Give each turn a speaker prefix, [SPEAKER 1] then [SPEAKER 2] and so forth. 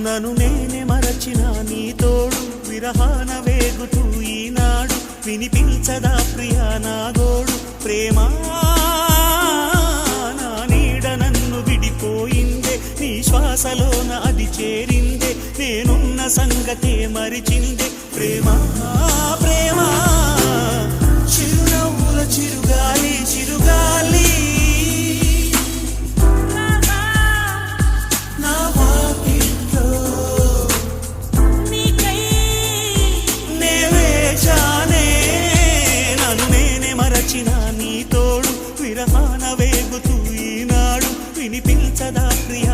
[SPEAKER 1] నన్ను నేనే మరచిన నీ తోడు విరహాన వేగుతూ ఈనాడు వినిపించదా ప్రియా నా గోడు ప్రేమ నా నీడ నన్ను విడిపోయిందే నీ శ్వాసలోన అది చేరిందే నేనున్న సంగతే మరిచిందే ప్రేమ ప్రేమ చిరునవ్వుల చిరుగాలి చిరుగాలి నీ తోడు విరహాన వేగుతూ ఈనాడు వినిపించదా ప్రియ